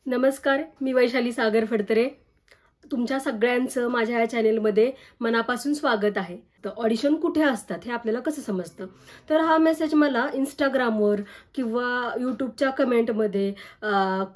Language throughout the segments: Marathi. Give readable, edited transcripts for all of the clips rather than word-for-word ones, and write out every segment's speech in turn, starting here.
नमस्कार, मी वैशाली सागर फडतरे. तुमच्या सगळ्यांचं माझ्या या चॅनेलमध्ये मनापासून स्वागत आहे. तर ऑडिशन कुठे असतात हे आपल्याला कसं समजतं? तर हा मेसेज मला इंस्टाग्रामवर किंवा यूट्यूबच्या कमेंटमध्ये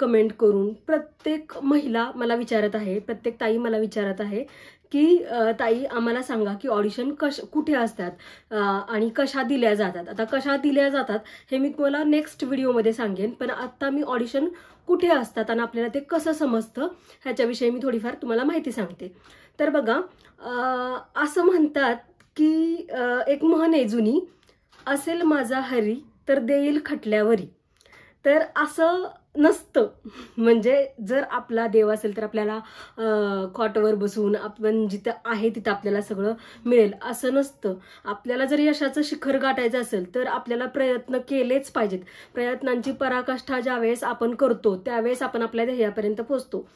कमेंट करून प्रत्येक महिला मला विचारत आहे, प्रत्येक ताई मला विचारत आहे की ताई आम्हाला सांगा की ऑडिशन कुठे असतात आणि कशा दिल्या जातात. आता कशा दिल्या जातात हे मी तुम्हाला नेक्स्ट व्हिडिओमध्ये सांगेन, पण आता मी ऑडिशन कुठे असतात आणि आपल्याला ते कसं समजतं ह्याच्याविषयी मी थोडीफार तुम्हाला माहिती सांगते. तर बघा, असं म्हणतात की एक म्हण आहे जुनी, असेल माझा हरी तर देईल खटल्यावरी. तर असं नसतं. म्हणजे जर आपला देव असेल तर आपल्याला कॉटवर बसून आपण जिथं आहे तिथं आपल्याला सगळं मिळेल असं नसतं. आपल्याला जर यशाचं शिखर गाठायचं असेल तर आपल्याला प्रयत्न केलेच पाहिजेत. प्रयत्नांची पराकाष्ठा ज्यावेळेस आपण करतो त्यावेळेस आपण आपल्या ध्येयापर्यंत पोहोचतो.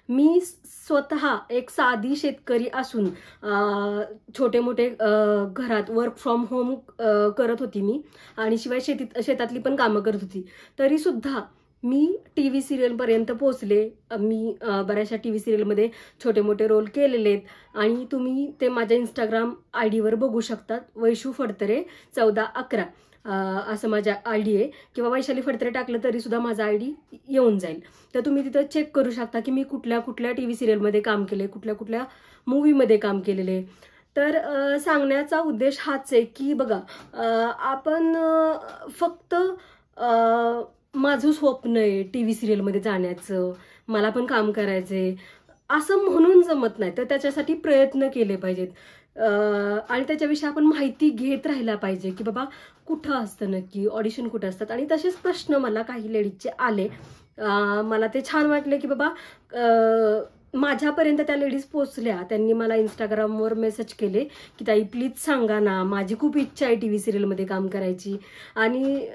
मी स्वतः एक साधी शेतकरी असून छोटे मोठे घरात वर्क फ्रॉम होम करत होती मी, आणि शिवाय शेतातली पण कामं करत होती. तरी सुद्धा मी टीव्ही सिरियलपर्यंत पोहोचले. मी बऱ्याचशा टीव्ही सिरियलमध्ये छोटे मोठे रोल केलेले आहेत आणि तुम्ही ते माझ्या इंस्टाग्राम आयडीवर बघू शकतात. वैशू फडतरे 1411 असं माझ्या आयडी आहे, किंवा वैशाली फडतरे टाकलं तरी सुद्धा माझा आयडी येऊन जाईल. तर तुम्ही तिथं चेक करू शकता की मी कुठल्या कुठल्या टीव्ही सिरियलमध्ये काम केले, कुठल्या कुठल्या मूवीमध्ये काम केलेले. तर सांगण्याचा उद्देश हाच आहे की बघा, आपण फक्त माझं स्वप्न आहे टीव्ही सिरियलमध्ये जाण्याचं, मला पण काम करायचंय असं म्हणून जमत नाही. तर त्याच्यासाठी प्रयत्न केले पाहिजेत आणि त्याच्याविषयी आपण माहिती घेत राहायला पाहिजे की बाबा कुठं असतं नक्की, ऑडिशन कुठं असतात. आणि तसेच प्रश्न मला काही लेडीजचे आले. मला ते छान वाटले की बाबा माझ्यापर्यंत त्या लेडीज पोचल्या. त्यांनी मला इंस्टाग्रामवर मेसेज केले की ताई प्लीज सांगा ना, माझी खूप इच्छा आहे टीव्ही सिरियलमध्ये काम करायची. आणि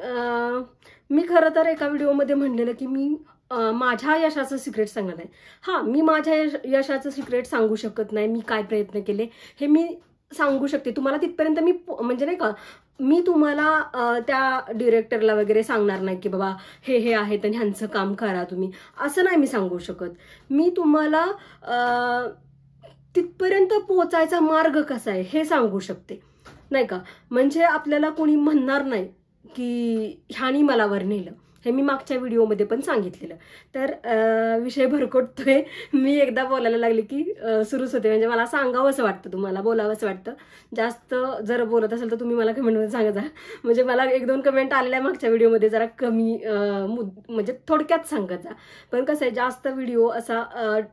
मी खरं तर एका व्हिडिओमध्ये म्हणलेलं की मी माझ्या यशाचं सिक्रेट सांगणार नाही. हां, मी माझ्या यशाचं सिक्रेट सांगू शकत नाही. मी काय प्रयत्न केले हे मी सांगू शकते तुम्हाला तिथपर्यंत. मी म्हणजे नाही का, मी तुम्हाला त्या डिरेक्टरला वगैरे सांगणार नाही की बाबा हे हे आहेत आणि ह्यांचं काम करा तुम्ही, असं नाही मी सांगू शकत. मी तुम्हाला तिथपर्यंत पोहोचायचा मार्ग कसा आहे हे सांगू शकते, नाही का. म्हणजे आपल्याला कोणी म्हणणार नाही की ह्यानी मला वर नेलं. हे मी मागच्या व्हिडिओमध्ये पण सांगितलेलं. तर विषय भरकटतोय. मी एकदा बोलायला लागले की सुरूच होते. म्हणजे मला सांगावंसं वाटतं, तुम्हाला बोलावंसं वाटतं. जास्त जर बोलत असेल तर तुम्ही मला कमेंटमध्ये सांगा जा. म्हणजे मला 1-2 कमेंट आलेल्या मागच्या व्हिडिओमध्ये जरा कमी म्हणजे थोडक्यात सांगत जा. पण कसं आहे, जास्त व्हिडिओ असा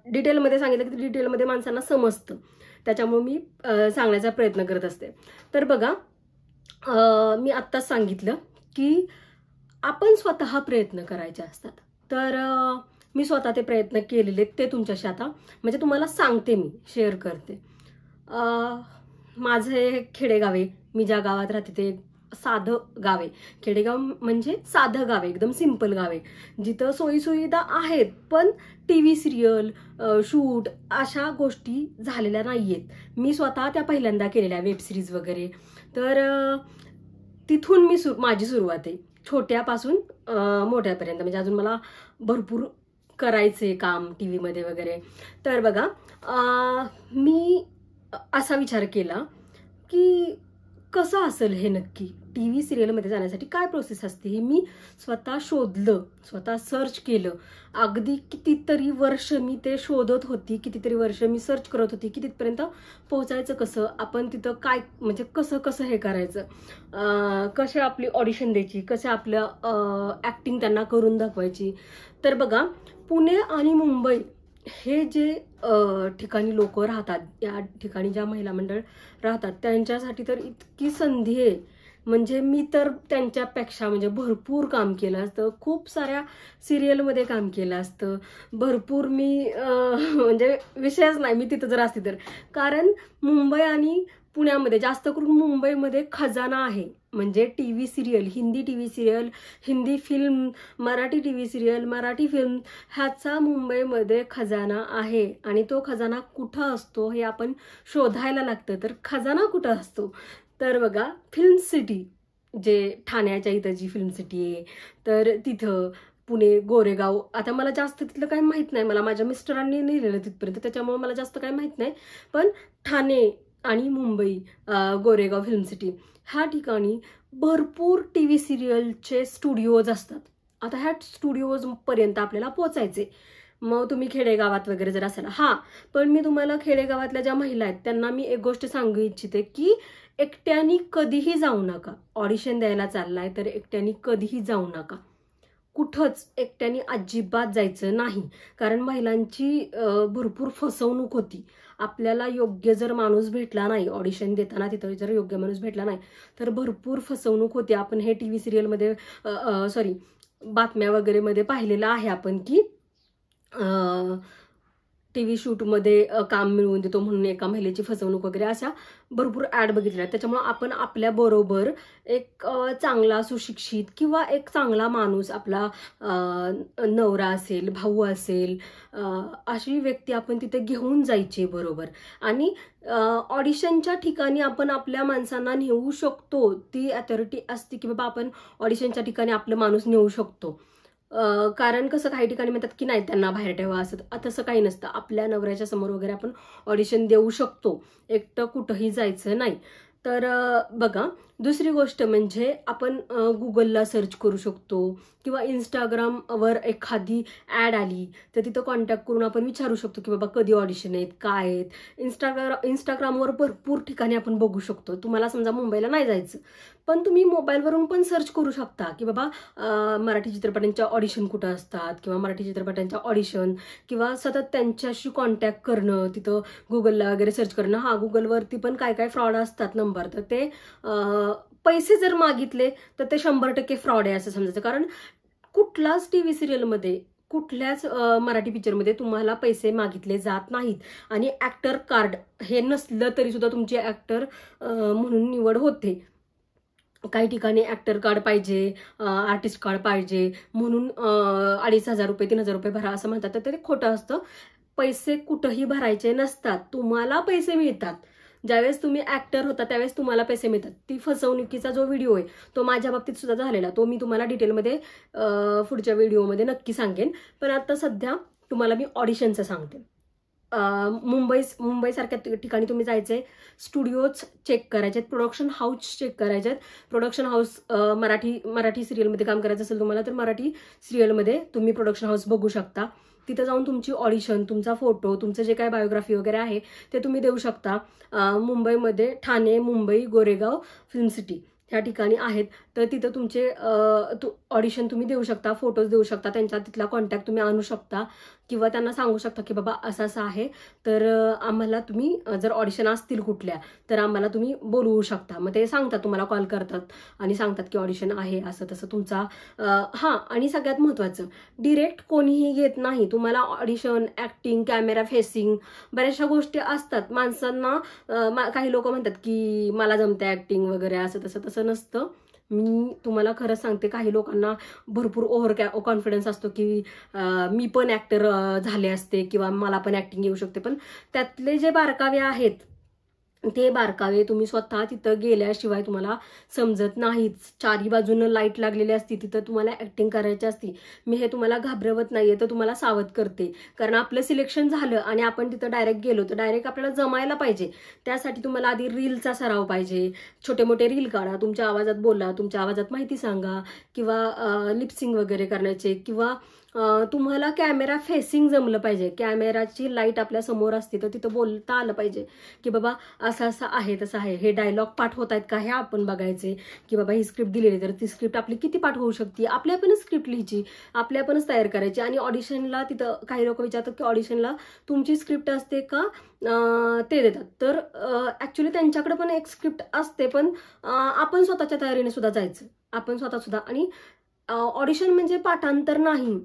डिटेलमध्ये सांगितलं की डिटेलमध्ये माणसांना समजतं. त्याच्यामुळे मी सांगण्याचा प्रयत्न करत असते. तर बघा, मी आत्ताच सांगितलं की आपण स्वतः प्रयत्न करायचे असतात. तर मी स्वतः ते प्रयत्न केलेले, ते तुमच्याशी आता म्हणजे तुम्हाला सांगते, मी शेअर करते. माझं हे खेडेगाव आहे. मी ज्या गावात राहते ते साधं गाव आहे. खेडेगाव म्हणजे साधं गाव आहे, एकदम सिंपल गाव आहे, जिथं सोयीसुविधा आहेत पण टीव्ही सिरियल शूट अशा गोष्टी झालेल्या नाहीयेत. मी स्वतः त्या पहिल्यांदा केलेल्या, वेब सिरीज वगैरे. तर तिथून माझी सुरुवात आहे, छोट्यापासून मोठ्यापर्यंत. म्हणजे अजून मला भरपूर करायचे काम टीव्हीमध्ये वगैरे. तर बघा, मी असा विचार केला की कसं असेल हे नक्की, टीव्ही सिरियलमध्ये जाण्यासाठी काय प्रोसेस असते हे मी स्वतः शोधलं, स्वतः सर्च केलं. अगदी कितीतरी वर्ष मी ते शोधत होती, कितीतरी वर्ष मी सर्च करत होती की तिथपर्यंत पोहोचायचं कसं, आपण तिथं काय म्हणजे कसं कसं हे करायचं, कसे आपली ऑडिशन द्यायची, कसं आपलं ॲक्टिंग त्यांना करून दाखवायची. तर बघा, पुणे आणि मुंबई हे जे ठिकाणी लोक राहतात, या ठिकाणी ज्या महिला मंडळ राहतात त्यांच्यासाठी तर इतकी संधी आहे. म्हणजे मी तर त्यांच्यापेक्षा म्हणजे भरपूर काम केलं असतं, खूप साऱ्या सिरियलमध्ये काम केलं असतं, भरपूर मी म्हणजे विषयच नाही मी तिथं जर असते तर. कारण मुंबई आणि पुण्यामध्ये, जास्त करून मुंबईमध्ये खजाना आहे. म्हणजे TV serial, Hindi TV serial, Hindi film, Marathi TV serial, Marathi film, ह्याचा मुंबईमध्ये खजाना आहे. आणि तो खजाना कुठं असतो हे आपण शोधायला लागतं. तर खजाना कुठं असतो तर बघा, फिल्म सिटी, जे ठाण्याच्या इथं जी फिल्म सिटी आहे तर तिथं, पुणे गोरेगाव, आता मला जास्त तिथलं काही माहित नाही, मला माझ्या मिस्टरांनी नेलेलं तिथपर्यंत, त्याच्यामुळे मला जास्त काही माहित नाही. पण ठाणे आणि मुंबई गोरेगाव फिल्म सिटी ह्या ठिकाणी भरपूर TV सिरियलचे स्टुडिओज असतात. आता ह्या स्टुडिओज पर्यंत आपल्याला पोचायचे. मग तुम्ही खेडेगावात वगैरे जर असाल, पण मी तुम्हाला खेडेगावातल्या ज्या महिला आहेत त्यांना मी एक गोष्ट सांगू इच्छिते की एकट्यानी कधीही जाऊ नका. ऑडिशन द्यायला चाललाय तर एकट्यानी कधीही जाऊ नका, कुठंच एकट्यानी अजिबात जायचं नाही. कारण महिलांची भरपूर फसवणूक होती. आपल्याला योग्य जर माणूस भेटला नाही, ऑडिशन देताना तिथं जर योग्य माणूस भेटला नाही तर भरपूर फसवणूक होती. आपण हे TV सिरियलमध्ये बातम्या वगैरे मध्ये पाहिलेलं आहे आपण की TV शूटमध्ये काम मिळवून देतो म्हणून एका महिलेची फसवणूक वगैरे अशा भरपूर ॲड बघितल्या. त्याच्यामुळे आपण आपल्या बरोबर एक चांगला सुशिक्षित किंवा एक चांगला माणूस, आपला नवरा असेल, भाऊ असेल, अशी व्यक्ती आपण तिथे घेऊन जायची बरोबर. आणि ऑडिशनच्या ठिकाणी आपण आपल्या माणसांना नेऊ शकतो. ती अथॉरिटी असते की बाबा आपण ऑडिशनच्या ठिकाणी आपलं माणूस नेऊ शकतो. कारण कसं काही ठिकाणी म्हणतात की नाही त्यांना बाहेर ठेवा, असं तसं काही नसतं. आपल्या नवऱ्याच्या समोर वगैरे आपण ऑडिशन देऊ शकतो, एकटं कुठंही जायचं नाही. तर बघा, दुसरी गोष्ट म्हणजे आपण गुगलला सर्च करू शकतो किंवा इंस्टाग्रामवर एखादी ॲड आली तर तिथं कॉन्टॅक्ट करून आपण विचारू शकतो की बाबा कधी ऑडिशन आहेत, काय आहेत. इंस्टाग्रामवर भरपूर ठिकाणी आपण बघू शकतो. तुम्हाला समजा मुंबईला नाही जायचं पण तुम्ही मोबाईलवरून पण सर्च करू शकता की बाबा मराठी चित्रपटांच्या ऑडिशन कुठं असतात किंवा मराठी चित्रपटांच्या ऑडिशन, किंवा सतत त्यांच्याशी कॉन्टॅक्ट करणं, तिथं गुगलला वगैरे सर्च करणं. गुगलवरती पण काय काय फ्रॉड असतात नंबर, तर ते पैसे जर मागितले तर ते 100% फ्रॉड आहे असं समजायचं. कारण कुठलाच TV सिरियलमध्ये, कुठल्याच मराठी पिक्चरमध्ये तुम्हाला पैसे मागितले जात नाहीत. आणि ॲक्टर कार्ड हे नसलं तरी सुद्धा तुमची ॲक्टर म्हणून निवड होते. काही ठिकाणी ॲक्टर कार्ड पाहिजे, आर्टिस्ट कार्ड पाहिजे म्हणून 2,500 रुपये 3,000 रुपये भरा असं म्हणतात, तर ते खोटं असतं. पैसे कुठंही भरायचे नसतात, तुम्हाला पैसे मिळतात. ज्यावेळेस तुम्ही ॲक्टर होता त्यावेळेस तुम्हाला पैसे मिळतात. ती फसवणुकीचा जो व्हिडिओ आहे तो माझ्या बाबतीत सुद्धा झालेला, तो मी तुम्हाला डिटेलमध्ये पुढच्या व्हिडिओमध्ये नक्की सांगेन. पण आता सध्या तुम्हाला मी ऑडिशनचं सांगते. मुंबईसारख्या ठिकाणी तुम्ही जायचंय, स्टुडिओज चेक करायचे, प्रोडक्शन हाऊस चेक करायचे. प्रोडक्शन हाऊस मराठी सिरियलमध्ये काम करायचं असेल तुम्हाला तर मराठी सिरियलमध्ये तुम्ही प्रोडक्शन हाऊस बघू शकता. तिथं जाऊन तुमची ऑडिशन, तुमचा फोटो, तुमचं जे काय बायोग्राफी वगैरे आहे ते तुम्ही देऊ शकता. मुंबईमध्ये ठाणे, मुंबई, गोरेगाव फिल्म सिटी ह्या ठिकाणी आहेत. तर तिथं तुमचे ऑडिशन तुम्ही देऊ शकता, फोटोज देऊ शकता, त्यांचा तिथला कॉन्टॅक्ट तुम्ही आणू शकता किंवा त्यांना सांगू शकता की बाबा असं असं आहे, तर आम्हाला तुम्ही जर ऑडिशन असतील कुठल्या तर आम्हाला तुम्ही बोलवू शकता. मग ते सांगतात, तुम्हाला कॉल करतात आणि सांगतात की ऑडिशन आहे असं तसं तुमचा. आणि सगळ्यात महत्त्वाचं, डिरेक्ट कोणीही घेत नाही तुम्हाला. ऑडिशन, ॲक्टिंग, कॅमेरा फेसिंग, बऱ्याचशा गोष्टी असतात. माणसांना काही लोक म्हणतात की मला जमते ॲक्टिंग वगैरे, असं तसं नसतं. मी तुम्हाला खरंच सांगते, काही लोकांना भरपूर ओव्हर कॉन्फिडन्स असतो की मी पण ॲक्टर झाले असते किंवा मला पण ॲक्टिंग येऊ शकते. पण त्यातले जे बारकावे आहेत ते बारकावे तुम्ही स्वतः तिथं गेल्याशिवाय तुम्हाला समजत नाहीत. चारी बाजूनं लाईट लागलेली असती, तिथं तुम्हाला ॲक्टिंग करायची असती. मी हे तुम्हाला घाबरवत नाहीये, तर तुम्हाला सावध करते. कारण आपलं सिलेक्शन झालं आणि आपण तिथं डायरेक्ट गेलो तर डायरेक्ट आपल्याला जमायला पाहिजे. त्यासाठी तुम्हाला आधी रीलचा सराव पाहिजे. छोटे मोठे रील काढा, तुमच्या आवाजात बोला, तुमच्या आवाजात माहिती सांगा, किंवा लिपसिंग वगैरे करण्याचे, किंवा तुम्हाला कॅमेरा फेसिंग जमलं पाहिजे. कॅमेराची लाईट आपल्या समोर असते तर तिथं बोलता आलं पाहिजे की बाबा असं असं आहे, तसं आहे. हे डायलॉग पाठ होत आहेत का हे आपण बघायचे, की बाबा ही स्क्रिप्ट दिलेली तर ती स्क्रिप्ट आपली किती पाठ होऊ शकते. आपली आपणच स्क्रिप्ट लिहायची, आपली आपणच तयार करायची. आणि ऑडिशनला तिथं काही लोक विचारतात की ऑडिशनला तुमची स्क्रिप्ट असते का, ते देतात. तर ॲक्च्युली त्यांच्याकडे पण एक स्क्रिप्ट असते, पण आपण स्वतःच्या तयारीने सुद्धा जायचं, आपण स्वतः सुद्धा. आणि ऑडिशन म्हणजे पाठांतर नाही,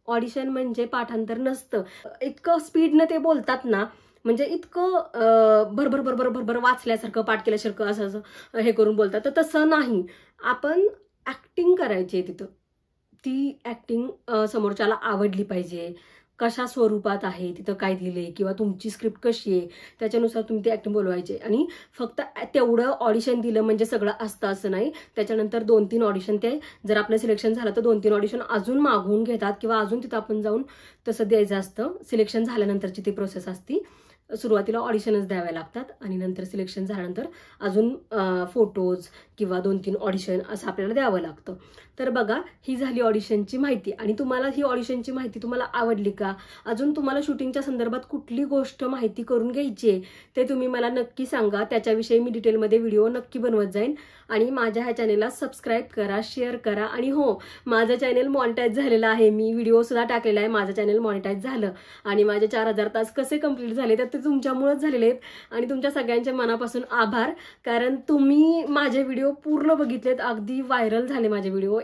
ऑडिशन म्हणजे पाठांतर नसतं. इतकं स्पीडनं ते बोलतात ना, म्हणजे इतकं भरभर भरभर भरभर वाचल्यासारखं, पाठ केल्यासारखं असं असं हे करून बोलतात. तर तसं नाही, आपण ॲक्टिंग करायची तिथं. ती ॲक्टिंग समोरच्याला आवडली पाहिजे. कशा स्वरूपात आहे, तिथं काय दिले किंवा तुमची स्क्रिप्ट कशी आहे त्याच्यानुसार तुम्ही ते ॲक्टिंग बोलवायचे. आणि फक्त तेवढं ऑडिशन दिलं म्हणजे सगळं असतं असं नाही. त्याच्यानंतर 2-3 ऑडिशन ते जर आपलं सिलेक्शन झालं तर 2-3 ऑडिशन अजून मागवून घेतात किंवा अजून तिथं आपण जाऊन तसं द्यायचं असतं. सिलेक्शन झाल्यानंतरची ती प्रोसेस असती. सुरुवातीला ऑडिशनच द्यावे लागतात आणि नंतर सिलेक्शन झाल्यानंतर अजून फोटोज किंवा 2-3 ऑडिशन असं आपल्याला द्यावं लागतं. तर बघा, ही झाली ऑडिशनची माहिती. आणि तुम्हाला ही ऑडिशनची माहिती तुम्हाला आवडली का? अजून तुम्हाला शूटिंगच्या संदर्भात कुठली गोष्ट माहिती करून घ्यायची आहे ते तुम्ही मला नक्की सांगा. त्याच्याविषयी मी डिटेलमध्ये व्हिडिओ नक्की बनवत जाईन. आणि माझ्या ह्या चॅनेलला सबस्क्राईब करा, शेअर करा. आणि हो, माझं चॅनेल मॉनिटाईज झालेलं आहे. मी व्हिडिओ सुद्धा टाकलेला आहे. माझं चॅनेल मॉनिटाईज झालं आणि माझे 4000 तास कसे कंप्लीट झाले तर ते तुमच्यामुळेच झालेले आहेत. आणि तुमच्या सगळ्यांच्या मनापासून आभार, कारण तुम्ही माझे व्हिडिओ पूर्ण बघितलेत. अगदी व्हायरल झाले माझे व्हिडिओ.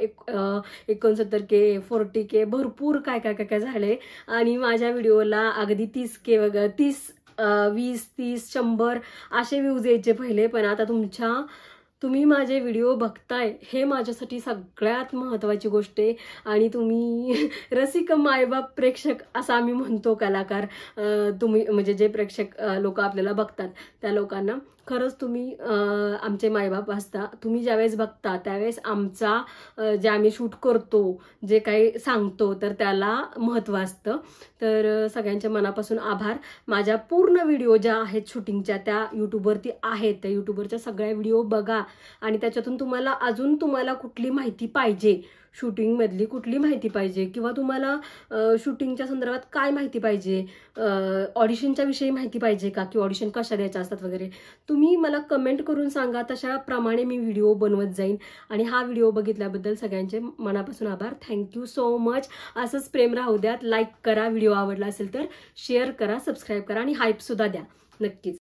69K 40K भरपूर काय झाले. आणि माझ्या व्हिडिओला अगदी 30K वगैरे 20, 30, 100 असे व्ह्यूज यायचे पहिले. पण आता तुम्ही माझे व्हिडिओ बघताय हे माझ्यासाठी सगळ्यात महत्त्वाची गोष्ट आहे. आणि तुम्ही रसिक मायबाप प्रेक्षक असं आम्ही म्हणतो कलाकार. तुम्ही म्हणजे जे प्रेक्षक लोक आपल्याला बघतात त्या लोकांना खरंच तुम्ही आमचे मायबाप असता. तुम्ही ज्यावेळेस बघता त्यावेळेस आमचा जे आम्ही शूट करतो, जे काही सांगतो तर त्याला महत्त्व असतं. तर सगळ्यांच्या मनापासून आभार. माझ्या पूर्ण व्हिडिओ ज्या आहेत शूटिंगच्या त्या यूट्यूबवरती आहेत. त्या यूट्यूबवरच्या सगळ्या व्हिडिओ बघा आणि त्याच्यातून तुम्हाला कुठली माहिती पाहिजे, शूटिंगमधली कुठली माहिती पाहिजे किंवा तुम्हाला शूटिंगच्या संदर्भात काय माहिती पाहिजे, ऑडिशनच्या विषयी माहिती पाहिजे का, की ऑडिशन कशा द्यायच्या असतात वगैरे, तुम्ही मला कमेंट करून सांगा. तशाप्रमाणे मी व्हिडिओ बनवत जाईन. आणि हा व्हिडिओ बघितल्याबद्दल सगळ्यांचे मनापासून आभार. Thank you so much. असंच प्रेम राहू द्यात. लाईक करा, व्हिडिओ आवडला असेल तर शेअर करा, सबस्क्राईब करा आणि हाईप सुद्धा द्या नक्कीच.